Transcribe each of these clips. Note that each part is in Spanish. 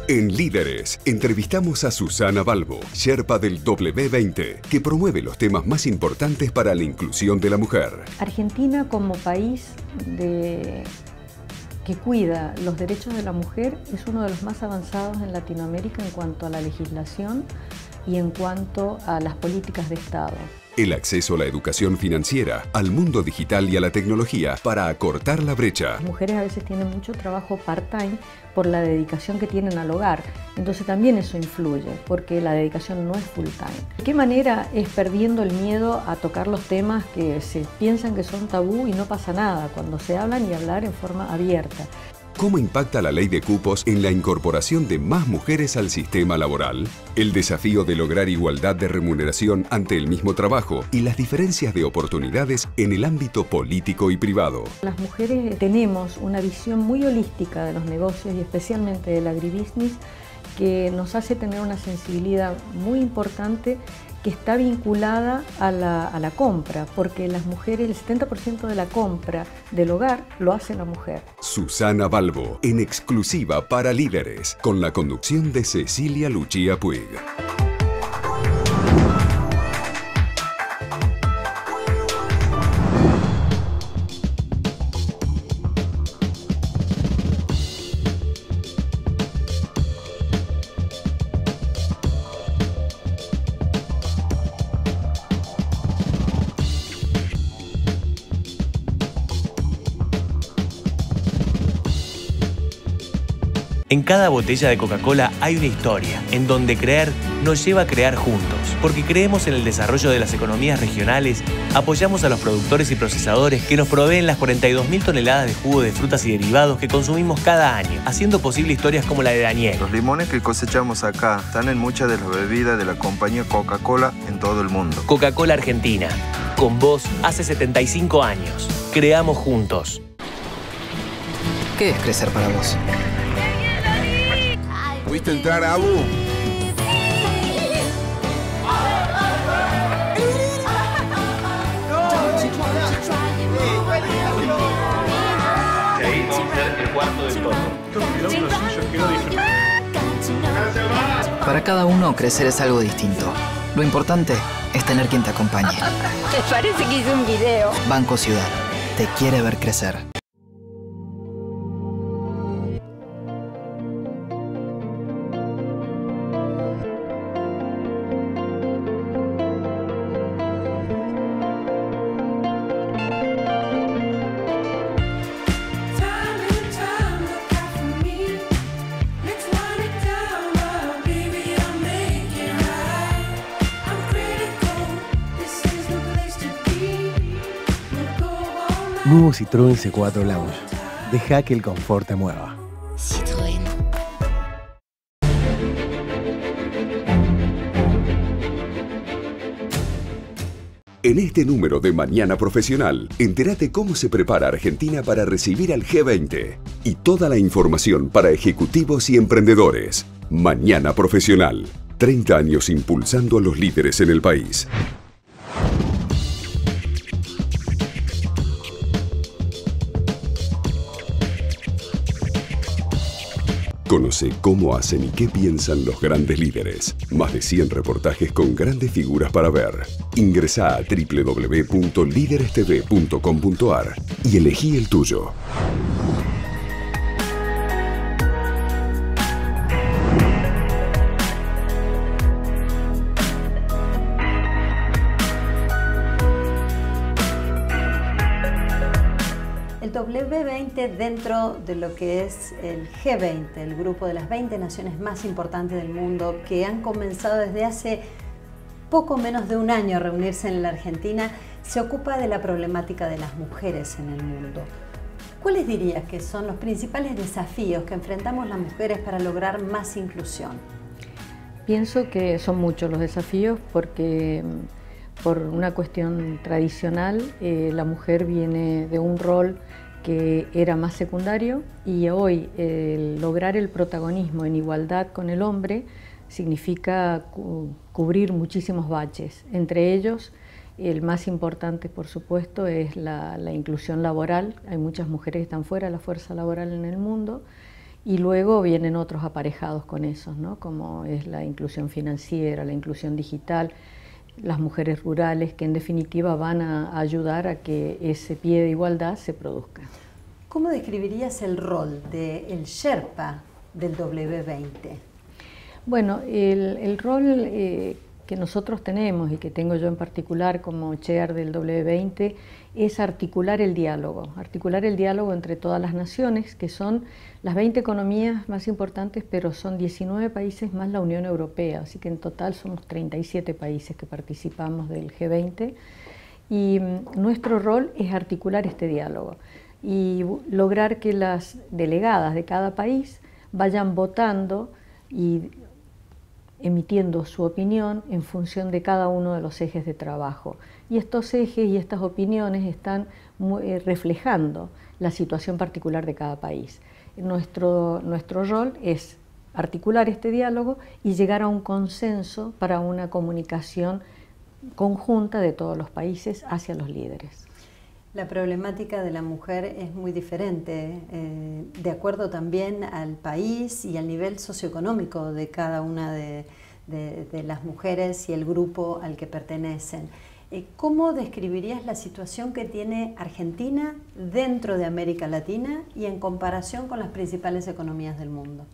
En Líderes, entrevistamos a Susana Balbo, Sherpa del W20, que promueve los temas más importantes para la inclusión de la mujer. Argentina, como país que cuida los derechos de la mujer, es uno de los más avanzados en Latinoamérica en cuanto a la legislación y en cuanto a las políticas de Estado. El acceso a la educación financiera, al mundo digital y a la tecnología para acortar la brecha. Las mujeres a veces tienen mucho trabajo part-time por la dedicación que tienen al hogar. Entonces también eso influye, porque la dedicación no es full-time. ¿De qué manera es perdiendo el miedo a tocar los temas que se piensan que son tabú y no pasa nada cuando se hablan y hablar en forma abierta? ¿Cómo impacta la ley de cupos en la incorporación de más mujeres al sistema laboral? El desafío de lograr igualdad de remuneración ante el mismo trabajo y las diferencias de oportunidades en el ámbito político y privado. Las mujeres tenemos una visión muy holística de los negocios y especialmente del agribusiness que nos hace tener una sensibilidad muy importante que está vinculada a la compra, porque las mujeres, el 70% de la compra del hogar lo hace la mujer. Susana Balbo, en exclusiva para Líderes, con la conducción de Cecilia Lucía Puig. En cada botella de Coca-Cola hay una historia, en donde creer nos lleva a crear juntos. Porque creemos en el desarrollo de las economías regionales, apoyamos a los productores y procesadores que nos proveen las 42.000 toneladas de jugo de frutas y derivados que consumimos cada año, haciendo posible historias como la de Daniel. Los limones que cosechamos acá están en muchas de las bebidas de la compañía Coca-Cola en todo el mundo. Coca-Cola Argentina, con vos hace 75 años. Creamos juntos. ¿Qué es crecer para vos? ¿Pudiste entrar, Abu? Y ahí vamos a hacer el cuarto del todo. Para cada uno, crecer es algo distinto. Lo importante es tener quien te acompañe. Me parece que hice un video. Banco Ciudad. Te quiere ver crecer. Nuevo Citroën C4 Lounge. Deja que el confort te mueva. Citroën. En este número de Mañana Profesional, entérate cómo se prepara Argentina para recibir al G20 y toda la información para ejecutivos y emprendedores. Mañana Profesional, 30 años impulsando a los líderes en el país. Conoce cómo hacen y qué piensan los grandes líderes. Más de 100 reportajes con grandes figuras para ver. Ingresá a www.liderestv.com.ar y elegí el tuyo. El W20 dentro de lo que es el G20, el grupo de las 20 naciones más importantes del mundo que han comenzado desde hace poco menos de un año a reunirse en la Argentina, se ocupa de la problemática de las mujeres en el mundo. ¿Cuáles dirías que son los principales desafíos que enfrentamos las mujeres para lograr más inclusión? Pienso que son muchos los desafíos porque por una cuestión tradicional la mujer viene de un rol que era más secundario y hoy lograr el protagonismo en igualdad con el hombre significa cubrir muchísimos baches. Entre ellos, el más importante, por supuesto, es la inclusión laboral. Hay muchas mujeres que están fuera de la fuerza laboral en el mundo Y luego vienen otros aparejados con esos, ¿no? Como es la inclusión financiera, la inclusión digital, las mujeres rurales, que en definitiva van a ayudar a que ese pie de igualdad se produzca. ¿Cómo describirías el rol del Sherpa del W20? Bueno, el rol que nosotros tenemos y que tengo yo en particular como chair del W20 es articular el diálogo entre todas las naciones, que son las 20 economías más importantes, pero son 19 países más la Unión Europea, así que en total somos 37 países que participamos del G20 y nuestro rol es articular este diálogo y lograr que las delegadas de cada país vayan votando y emitiendo su opinión en función de cada uno de los ejes de trabajo. Y estos ejes y estas opiniones están reflejando la situación particular de cada país. Nuestro rol es articular este diálogo y llegar a un consenso para una comunicación conjunta de todos los países hacia los líderes. La problemática de la mujer es muy diferente, de acuerdo también al país y al nivel socioeconómico de cada una de las mujeres y el grupo al que pertenecen. ¿Cómo describirías la situación que tiene Argentina dentro de América Latina y en comparación con las principales economías del mundo?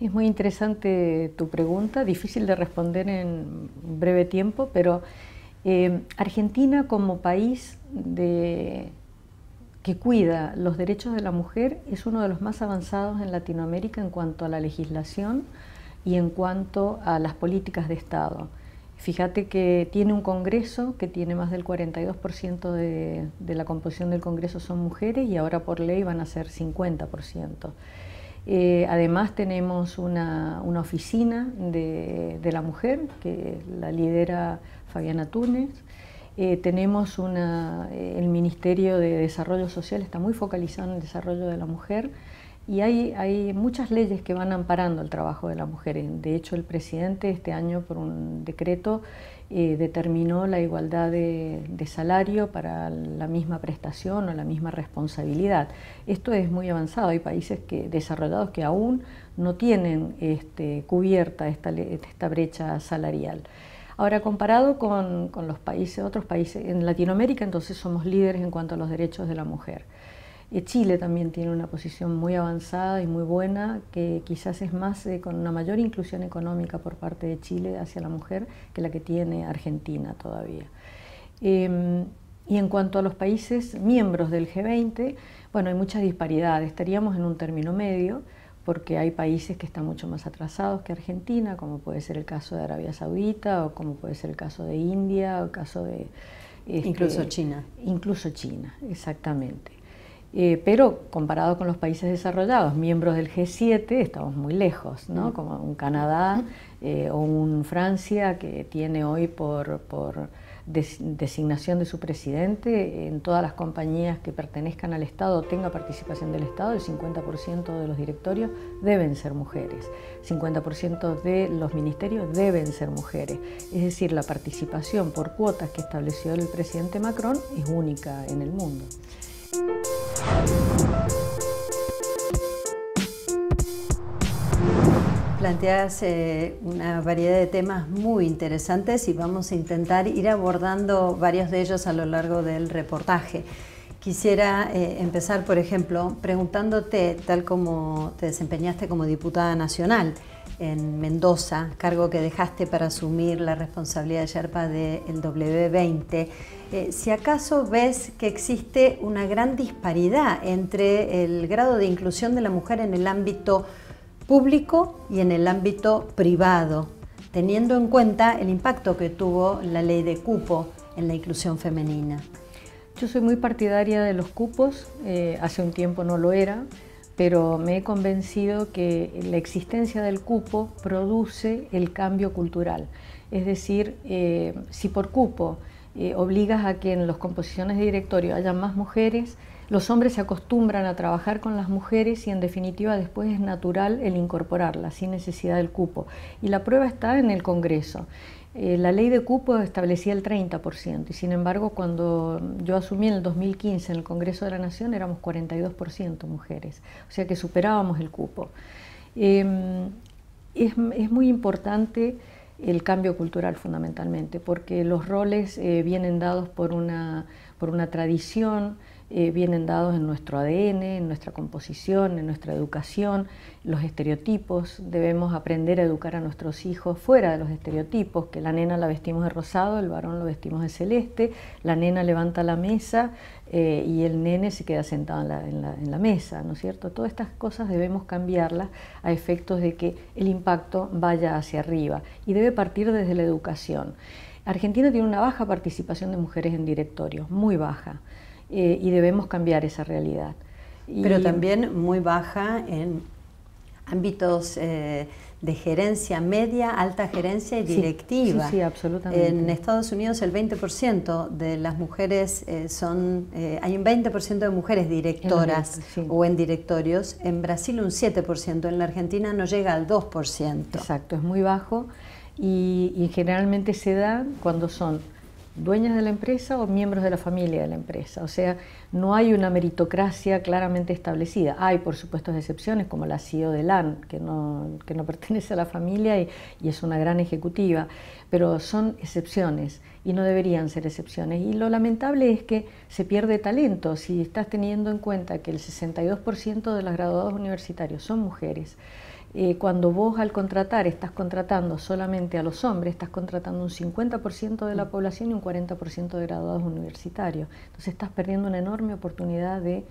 Es muy interesante tu pregunta, difícil de responder en breve tiempo, pero Argentina como país que cuida los derechos de la mujer es uno de los más avanzados en Latinoamérica en cuanto a la legislación y en cuanto a las políticas de Estado. Fíjate que tiene un Congreso que tiene más del 42% de la composición del Congreso son mujeres y ahora por ley van a ser 50%. Además tenemos una oficina de la mujer que la lidera Fabiana Túnez. Tenemos el Ministerio de Desarrollo Social, está muy focalizado en el desarrollo de la mujer y hay muchas leyes que van amparando el trabajo de la mujer. De hecho, el presidente este año por un decreto determinó la igualdad de salario para la misma prestación o la misma responsabilidad. Esto es muy avanzado, hay países desarrollados que aún no tienen cubierta esta brecha salarial. Ahora, comparado con los otros países, en Latinoamérica entonces somos líderes en cuanto a los derechos de la mujer. Chile también tiene una posición muy avanzada y muy buena, que quizás es más con una mayor inclusión económica por parte de Chile hacia la mujer que la que tiene Argentina todavía. Y en cuanto a los países miembros del G20, bueno, hay mucha disparidad, estaríamos en un término medio, porque hay países que están mucho más atrasados que Argentina, como puede ser el caso de Arabia Saudita, o como puede ser el caso de India, o el caso de... incluso China. Incluso China, exactamente. Pero comparado con los países desarrollados, miembros del G7, estamos muy lejos, ¿no? Como un Canadá o un Francia que tiene hoy por designación de su presidente en todas las compañías que pertenezcan al Estado o tenga participación del Estado, el 50% de los directorios deben ser mujeres, 50% de los ministerios deben ser mujeres. Es decir, la participación por cuotas que estableció el presidente Macron es única en el mundo. Planteas una variedad de temas muy interesantes y vamos a intentar ir abordando varios de ellos a lo largo del reportaje. Quisiera empezar, por ejemplo, preguntándote, tal como te desempeñaste como diputada nacional en Mendoza, cargo que dejaste para asumir la responsabilidad de Sherpa del W20, si acaso ves que existe una gran disparidad entre el grado de inclusión de la mujer en el ámbito público y en el ámbito privado, teniendo en cuenta el impacto que tuvo la ley de cupo en la inclusión femenina. Yo soy muy partidaria de los cupos, hace un tiempo no lo era, pero me he convencido que la existencia del cupo produce el cambio cultural. Es decir, si por cupo obligas a que en las composiciones de directorio haya más mujeres, Los hombres se acostumbran a trabajar con las mujeres y en definitiva después es natural el incorporarlas sin necesidad del cupo. Y la prueba está en el Congreso. La ley de cupo establecía el 30% y sin embargo cuando yo asumí en el 2015 en el Congreso de la Nación éramos 42% mujeres, o sea que superábamos el cupo. Es muy importante el cambio cultural fundamentalmente, porque los roles vienen dados por una tradición, vienen dados en nuestro ADN, en nuestra composición, en nuestra educación, los estereotipos. Debemos aprender a educar a nuestros hijos fuera de los estereotipos, que la nena la vestimos de rosado, el varón lo vestimos de celeste, la nena levanta la mesa y el nene se queda sentado en la mesa, ¿no es cierto? Todas estas cosas debemos cambiarlas a efectos de que el impacto vaya hacia arriba y debe partir desde la educación. Argentina tiene una baja participación de mujeres en directorios, muy baja. Y debemos cambiar esa realidad. Pero también muy baja en ámbitos de gerencia media, alta gerencia y directiva. Sí, absolutamente. En Estados Unidos el 20% de las mujeres hay un 20% de mujeres directoras o en directorios, en Brasil un 7%, en la Argentina no llega al 2%. Exacto, es muy bajo y generalmente se da cuando son dueñas de la empresa o miembros de la familia de la empresa. O sea, no hay una meritocracia claramente establecida. Hay, por supuesto, excepciones, como la CEO de LAN, que no pertenece a la familia y es una gran ejecutiva, pero son excepciones y no deberían ser excepciones. Y lo lamentable es que se pierde talento. Si estás teniendo en cuenta que el 62% de los graduados universitarios son mujeres, cuando vos al contratar estás contratando solamente a los hombres, estás contratando un 50% de la población y un 40% de graduados universitarios. Entonces estás perdiendo una enorme oportunidad de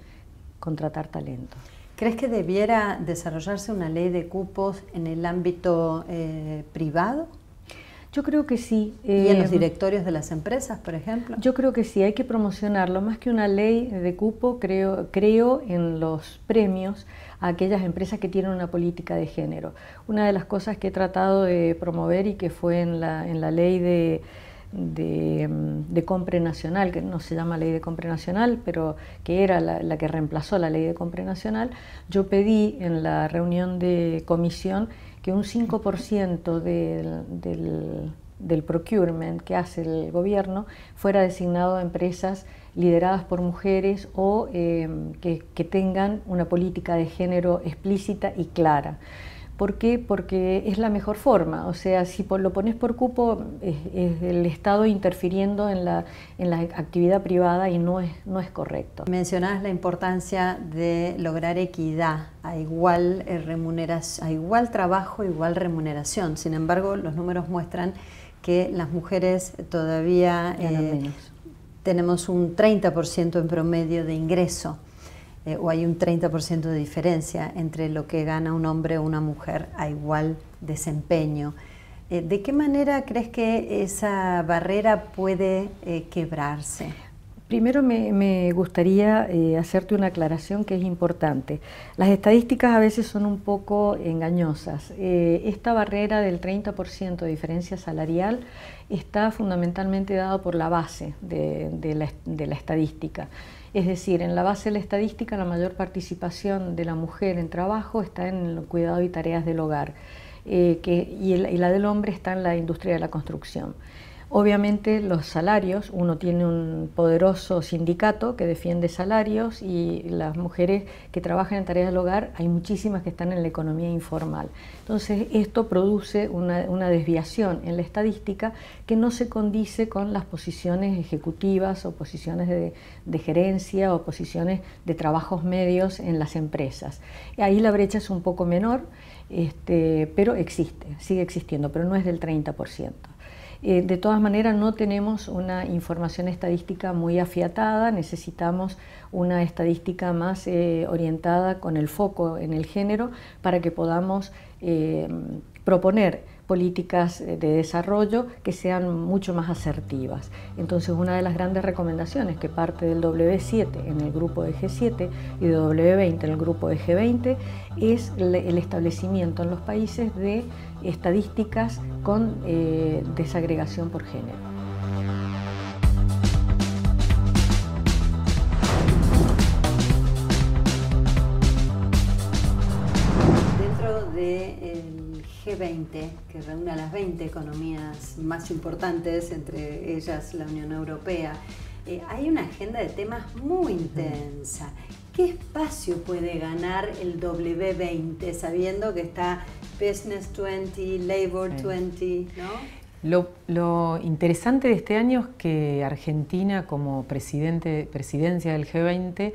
contratar talento. ¿Crees que debiera desarrollarse una ley de cupos en el ámbito privado? Yo creo que sí. ¿Y en los directorios de las empresas, por ejemplo? Yo creo que sí, hay que promocionarlo. Más que una ley de cupo, creo en los premios a aquellas empresas que tienen una política de género. Una de las cosas que he tratado de promover y que fue en la ley de Compre Nacional, que no se llama Ley de Compre Nacional, pero que era la que reemplazó la Ley de Compre Nacional, yo pedí en la reunión de comisión que un 5% del procurement que hace el gobierno fuera designado a empresas lideradas por mujeres o que tengan una política de género explícita y clara. ¿Por qué? Porque es la mejor forma. O sea, si lo pones por cupo, es el Estado interfiriendo en la actividad privada y no es correcto. Mencionabas la importancia de lograr equidad, a igual remuneración, a igual trabajo, igual remuneración. Sin embargo, los números muestran que las mujeres todavía tenemos un 30% en promedio de ingreso. O hay un 30% de diferencia entre lo que gana un hombre o una mujer a igual desempeño. ¿De qué manera crees que esa barrera puede quebrarse? Primero me gustaría hacerte una aclaración que es importante. Las estadísticas a veces son un poco engañosas. Esta barrera del 30% de diferencia salarial está fundamentalmente dada por la base de la estadística. Es decir, en la base de la estadística la mayor participación de la mujer en trabajo está en el cuidado y tareas del hogar y la del hombre está en la industria de la construcción. Obviamente los salarios, uno tiene un poderoso sindicato que defiende salarios y las mujeres que trabajan en tareas del hogar, hay muchísimas que están en la economía informal. Entonces esto produce una desviación en la estadística que no se condice con las posiciones ejecutivas o posiciones de gerencia o posiciones de trabajos medios en las empresas. Ahí la brecha es un poco menor, pero existe, sigue existiendo, pero no es del 30%. De todas maneras no tenemos una información estadística muy afiatada, necesitamos una estadística más orientada con el foco en el género para que podamos proponer políticas de desarrollo que sean mucho más asertivas. Entonces una de las grandes recomendaciones que parte del W7 en el grupo de G7 y de W20 en el grupo de G20 es el establecimiento en los países de estadísticas con desagregación por género. G20, que reúne a las 20 economías más importantes, entre ellas la Unión Europea, hay una agenda de temas muy intensa. ¿Qué espacio puede ganar el W20 sabiendo que está Business 20, Labor 20, ¿no? Lo interesante de este año es que Argentina, como presidencia del G20,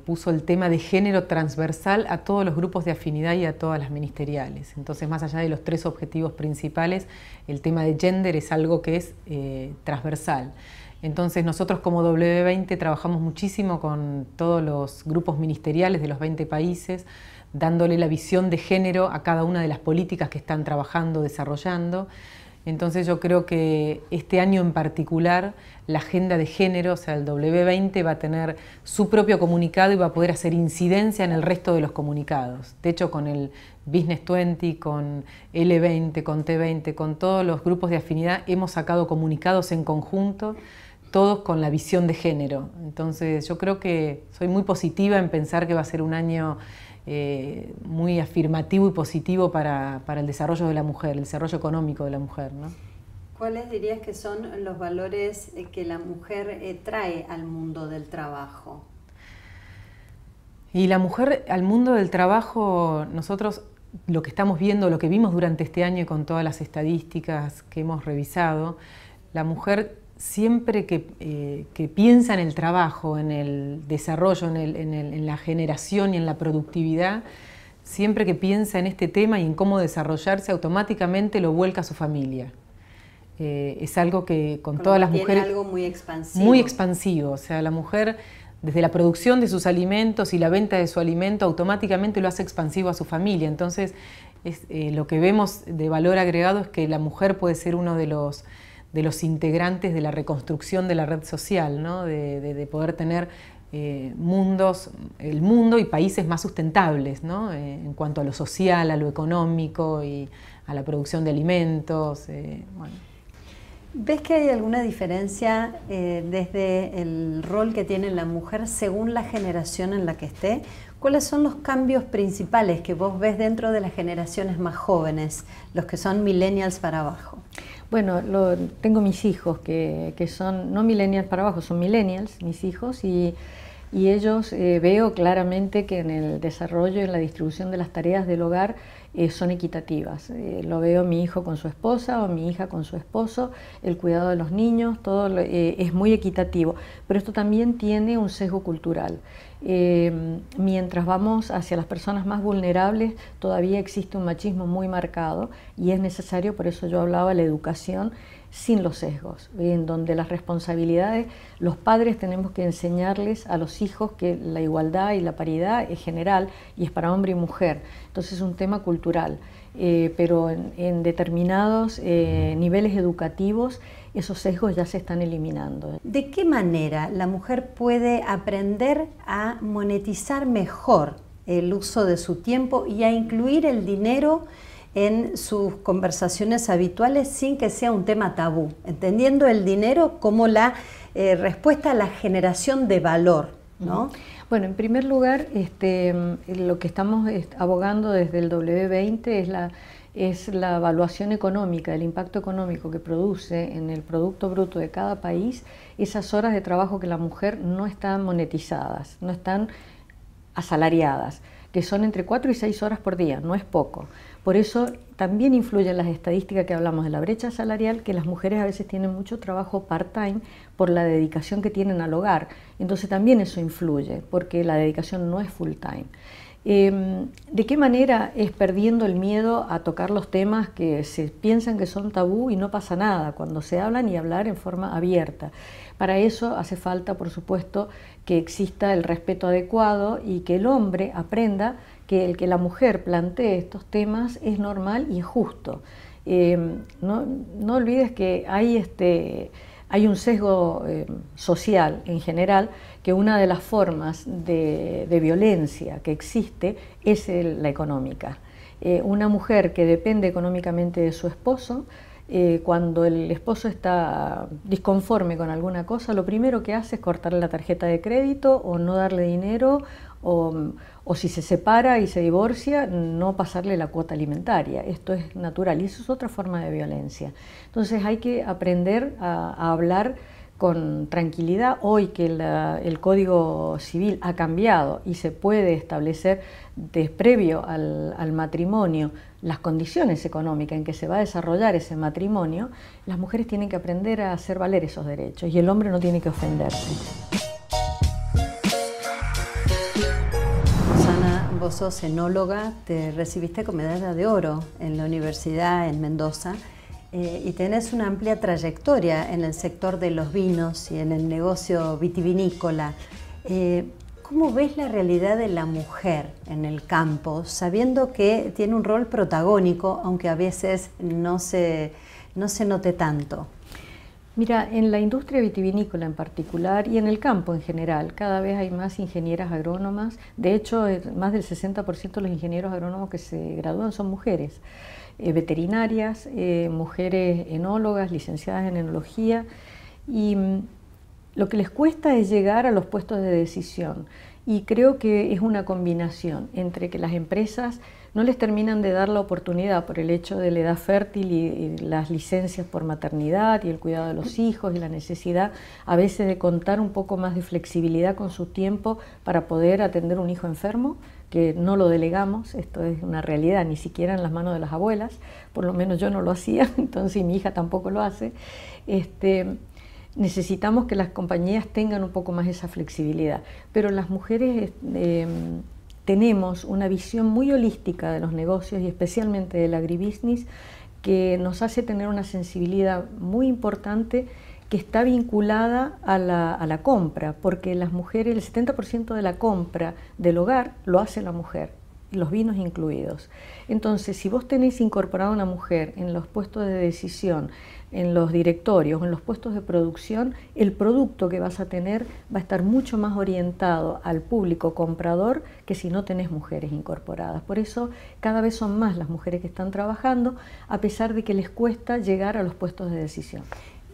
puso el tema de género transversal a todos los grupos de afinidad y a todas las ministeriales. Entonces, más allá de los 3 objetivos principales, el tema de gender es algo que es transversal. Entonces, nosotros como W20 trabajamos muchísimo con todos los grupos ministeriales de los 20 países, dándole la visión de género a cada una de las políticas que están trabajando, desarrollando. Entonces yo creo que este año en particular la agenda de género, o sea, el W20 va a tener su propio comunicado y va a poder hacer incidencia en el resto de los comunicados. De hecho, con el Business 20, con L20, con T20, con todos los grupos de afinidad, hemos sacado comunicados en conjunto, todos con la visión de género. Entonces yo creo que soy muy positiva en pensar que va a ser un año muy afirmativo y positivo para el desarrollo de la mujer, el desarrollo económico de la mujer, ¿no? ¿Cuáles dirías que son los valores que la mujer trae al mundo del trabajo? Y la mujer al mundo del trabajo, nosotros lo que estamos viendo, lo que vimos durante este año y con todas las estadísticas que hemos revisado, la mujer siempre que piensa en el trabajo, en el desarrollo, en la generación y en la productividad, siempre que piensa en este tema y en cómo desarrollarse, automáticamente lo vuelca a su familia. Es algo que con todas las mujeres... Tiene algo muy expansivo. Muy expansivo, o sea, la mujer desde la producción de sus alimentos y la venta de su alimento automáticamente lo hace expansivo a su familia. Entonces, lo que vemos de valor agregado es que la mujer puede ser uno de los integrantes de la reconstrucción de la red social, ¿no? de poder tener el mundo y países más sustentables, ¿no? En cuanto a lo social, a lo económico y a la producción de alimentos. Bueno. ¿Ves que hay alguna diferencia desde el rol que tiene la mujer según la generación en la que esté? ¿Cuáles son los cambios principales que vos ves dentro de las generaciones más jóvenes, los que son millennials para abajo? Bueno, tengo mis hijos que son no millennials para abajo, son millennials, mis hijos, y ellos veo claramente que en el desarrollo y en la distribución de las tareas del hogar son equitativas. Lo veo mi hijo con su esposa o mi hija con su esposo, el cuidado de los niños, todo es muy equitativo, pero esto también tiene un sesgo cultural. Mientras vamos hacia las personas más vulnerables, todavía existe un machismo muy marcado y es necesario, por eso yo hablaba de la educación sin los sesgos, en donde las responsabilidades, los padres tenemos que enseñarles a los hijos que la igualdad y la paridad es general y es para hombre y mujer, entonces es un tema cultural, pero en determinados niveles educativos esos sesgos ya se están eliminando. ¿De qué manera la mujer puede aprender a monetizar mejor el uso de su tiempo y a incluir el dinero en sus conversaciones habituales sin que sea un tema tabú, entendiendo el dinero como la respuesta a la generación de valor, ¿no? Bueno, en primer lugar, lo que estamos abogando desde el W20 es la evaluación económica, el impacto económico que produce en el Producto Bruto de cada país esas horas de trabajo que la mujer no están monetizadas, no están asalariadas, que son entre 4 y 6 horas por día, no es poco. Por eso también influyen las estadísticas que hablamos de la brecha salarial, que las mujeres a veces tienen mucho trabajo part-time por la dedicación que tienen al hogar. Entonces también eso influye, porque la dedicación no es full-time. ¿De qué manera es perdiendo el miedo a tocar los temas que se piensan que son tabú y no pasa nada cuando se hablan y hablar en forma abierta? Para eso hace falta, por supuesto, que exista el respeto adecuado y que el hombre aprenda que el que la mujer plantee estos temas es normal y es justo. No olvides que hay un sesgo social en general, que una de las formas de violencia que existe es la económica. Una mujer que depende económicamente de su esposo Cuando el esposo está disconforme con alguna cosa, lo primero que hace es cortarle la tarjeta de crédito o no darle dinero, o si se separa y se divorcia, no pasarle la cuota alimentaria. Esto es natural y eso es otra forma de violencia. Entonces hay que aprender a hablar con tranquilidad. Hoy que el Código Civil ha cambiado y se puede establecer previo al matrimonio las condiciones económicas en que se va a desarrollar ese matrimonio, las mujeres tienen que aprender a hacer valer esos derechos y el hombre no tiene que ofenderse. Susana, vos sos enóloga, te recibiste con medalla de oro en la universidad en Mendoza. Y tenés una amplia trayectoria en el sector de los vinos y en el negocio vitivinícola. ¿Cómo ves la realidad de la mujer en el campo, sabiendo que tiene un rol protagónico, aunque a veces no se note tanto? Mira, en la industria vitivinícola en particular y en el campo en general, cada vez hay más ingenieras agrónomas. De hecho, más del 60% de los ingenieros agrónomos que se gradúan son mujeres. Veterinarias, mujeres enólogas, licenciadas en enología, y lo que les cuesta es llegar a los puestos de decisión, y creo que es una combinación entre que las empresas no les terminan de dar la oportunidad por el hecho de la edad fértil y las licencias por maternidad y el cuidado de los hijos y la necesidad a veces de contar un poco más de flexibilidad con su tiempo para poder atender un hijo enfermo, que no lo delegamos. Esto es una realidad, ni siquiera en las manos de las abuelas, por lo menos yo no lo hacía, entonces y mi hija tampoco lo hace. Necesitamos que las compañías tengan un poco más esa flexibilidad, pero las mujeres tenemos una visión muy holística de los negocios y especialmente del agribusiness, que nos hace tener una sensibilidad muy importante que está vinculada a la compra, porque las mujeres, el 70% de la compra del hogar lo hace la mujer, los vinos incluidos. Entonces, si vos tenés incorporada una mujer en los puestos de decisión, en los directorios, en los puestos de producción, el producto que vas a tener va a estar mucho más orientado al público comprador que si no tenés mujeres incorporadas. Por eso cada vez son más las mujeres que están trabajando, a pesar de que les cuesta llegar a los puestos de decisión.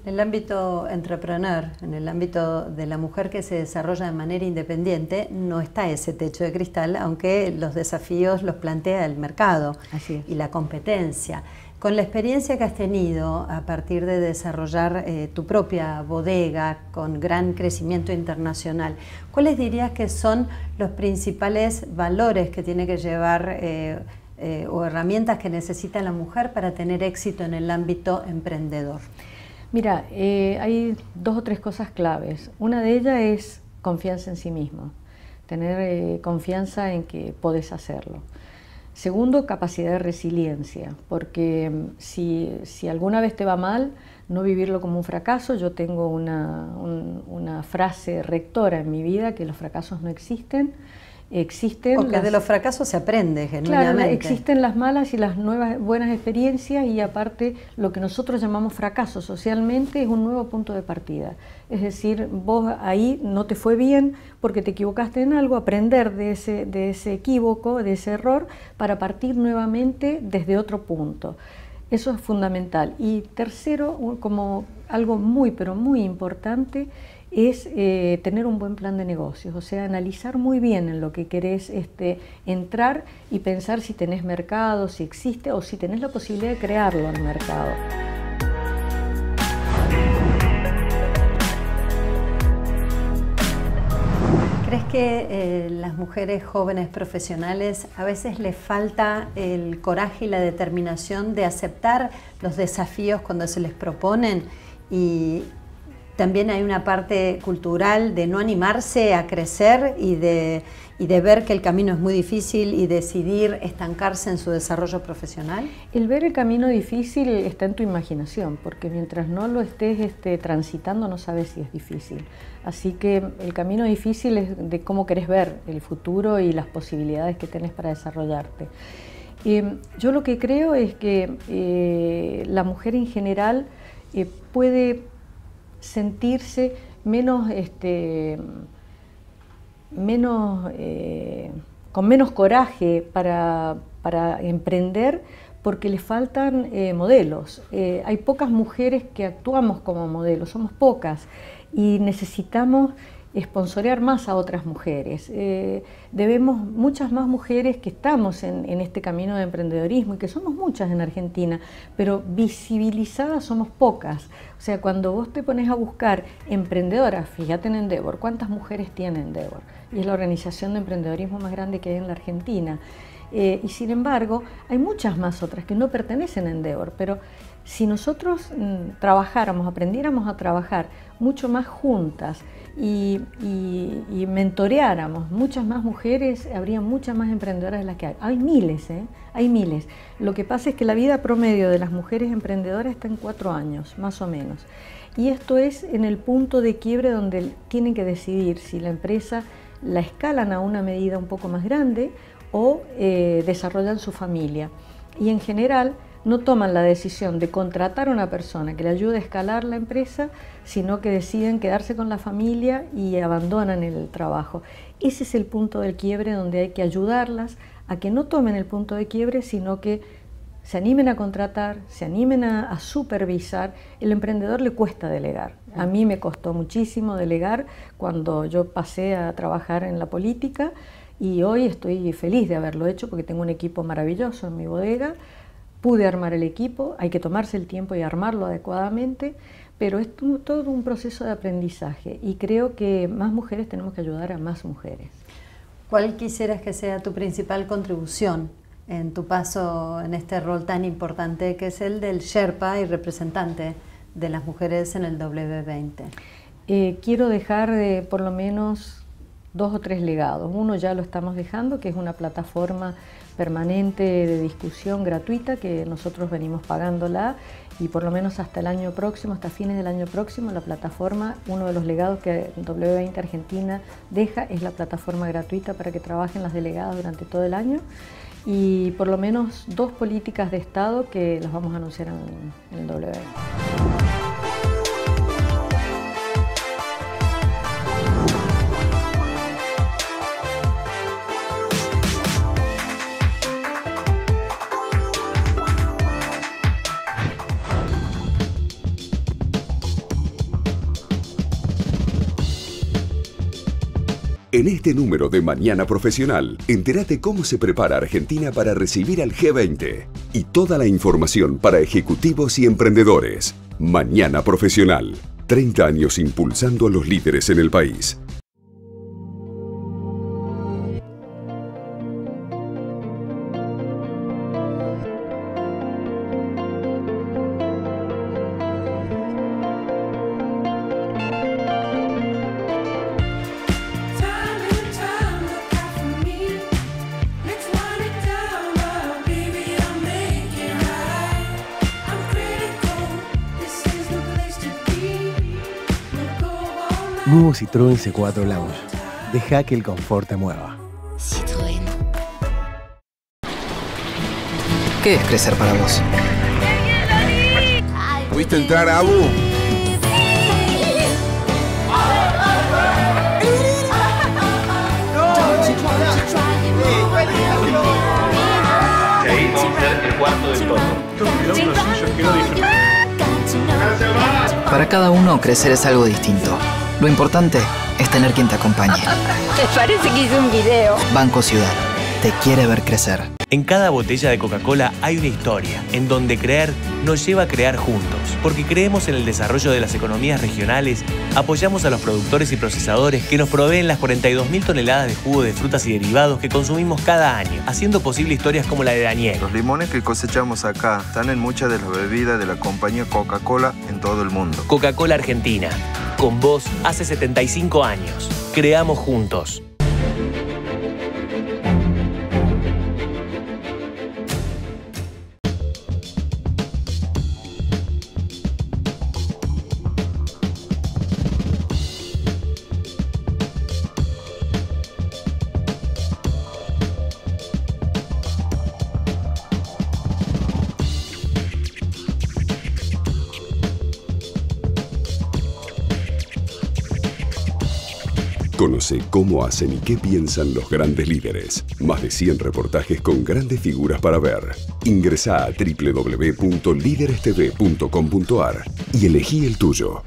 En el ámbito entrepreneur, en el ámbito de la mujer que se desarrolla de manera independiente, no está ese techo de cristal, aunque los desafíos los plantea el mercado y la competencia. Con la experiencia que has tenido a partir de desarrollar tu propia bodega con gran crecimiento internacional, ¿cuáles dirías que son los principales valores que tiene que llevar o herramientas que necesita la mujer para tener éxito en el ámbito emprendedor? Mira, hay 2 o 3 cosas claves. Una de ellas es confianza en sí mismo, tener confianza en que podés hacerlo. Segundo, capacidad de resiliencia, porque si alguna vez te va mal, no vivirlo como un fracaso. Yo tengo una frase rectora en mi vida, que los fracasos no existen. Porque de los fracasos se aprende genuinamente. Claro, existen las malas y las buenas experiencias, y aparte lo que nosotros llamamos fracaso socialmente es un nuevo punto de partida. Es decir, vos ahí no te fue bien porque te equivocaste en algo, aprender de ese equívoco, de ese error, para partir nuevamente desde otro punto. Eso es fundamental. Y tercero, como algo muy, pero muy importante, es tener un buen plan de negocios, o sea, analizar muy bien en lo que querés entrar y pensar si tenés mercado, si existe o si tenés la posibilidad de crearlo en el mercado. ¿Crees que las mujeres jóvenes profesionales a veces les falta el coraje y la determinación de aceptar los desafíos cuando se les proponen? Y también hay una parte cultural de no animarse a crecer y de ver que el camino es muy difícil y decidir estancarse en su desarrollo profesional. El ver el camino difícil está en tu imaginación, porque mientras no lo estés transitando no sabes si es difícil. Así que el camino difícil es de cómo querés ver el futuro y las posibilidades que tenés para desarrollarte. Yo lo que creo es que la mujer en general puede sentirse con menos coraje para emprender, porque les faltan modelos. Hay pocas mujeres que actuamos como modelos, somos pocas, y necesitamos sponsorear más a otras mujeres. Debemos muchas más mujeres que estamos en este camino de emprendedorismo, y que somos muchas en Argentina, pero visibilizadas somos pocas. O sea, cuando vos te pones a buscar emprendedoras, fíjate en Endeavor, ¿cuántas mujeres tiene Endeavor? Y es la organización de emprendedorismo más grande que hay en la Argentina. Y sin embargo, hay muchas más otras que no pertenecen a Endeavor, pero si nosotros trabajáramos, aprendiéramos a trabajar mucho más juntas y mentoreáramos muchas más mujeres, habría muchas más emprendedoras de las que hay. Hay miles, hay miles. Lo que pasa es que la vida promedio de las mujeres emprendedoras está en 4 años, más o menos. Y esto es en el punto de quiebre donde tienen que decidir si la empresa la escalan a una medida un poco más grande o desarrollan su familia. Y en general no toman la decisión de contratar a una persona que le ayude a escalar la empresa, sino que deciden quedarse con la familia y abandonan el trabajo. Ese es el punto del quiebre donde hay que ayudarlas a que no tomen el punto de quiebre, sino que se animen a contratar, se animen a supervisar. El emprendedor le cuesta delegar. A mí me costó muchísimo delegar cuando yo pasé a trabajar en la política, y hoy estoy feliz de haberlo hecho porque tengo un equipo maravilloso en mi bodega. Pude armar el equipo, hay que tomarse el tiempo y armarlo adecuadamente, pero es todo un proceso de aprendizaje, y creo que más mujeres tenemos que ayudar a más mujeres. ¿Cuál quisieras que sea tu principal contribución en tu paso en este rol tan importante que es el del Sherpa y representante de las mujeres en el W20? Quiero dejar por lo menos 2 o 3 legados. Uno ya lo estamos dejando, que es una plataforma permanente de discusión gratuita que nosotros venimos pagándola, y por lo menos hasta el año próximo, hasta fines del año próximo, la plataforma, uno de los legados que W20 Argentina deja es la plataforma gratuita para que trabajen las delegadas durante todo el año, y por lo menos 2 políticas de Estado que las vamos a anunciar en el W20. En este número de Mañana Profesional, entérate cómo se prepara Argentina para recibir al G20 y toda la información para ejecutivos y emprendedores. Mañana Profesional, 30 años impulsando a los líderes en el país. Nuevo Citroën C4 Lounge. Deja que el confort te mueva. Citroën. ¿Qué es crecer para vos? ¿Pudiste entrar, Abu? Y ahí vamos a hacer el cuarto del todo. Para cada uno, crecer es algo distinto. Lo importante es tener quien te acompañe. Me parece que hice un video. Banco Ciudad. Te quiere ver crecer. En cada botella de Coca-Cola hay una historia, en donde creer nos lleva a crear juntos. Porque creemos en el desarrollo de las economías regionales, apoyamos a los productores y procesadores que nos proveen las 42.000 toneladas de jugo de frutas y derivados que consumimos cada año, haciendo posible historias como la de Daniel. Los limones que cosechamos acá están en muchas de las bebidas de la compañía Coca-Cola en todo el mundo. Coca-Cola Argentina. Con vos hace 75 años. Creamos juntos. Conoce cómo hacen y qué piensan los grandes líderes. Más de 100 reportajes con grandes figuras para ver. Ingresá a www.liderestv.com.ar y elegí el tuyo.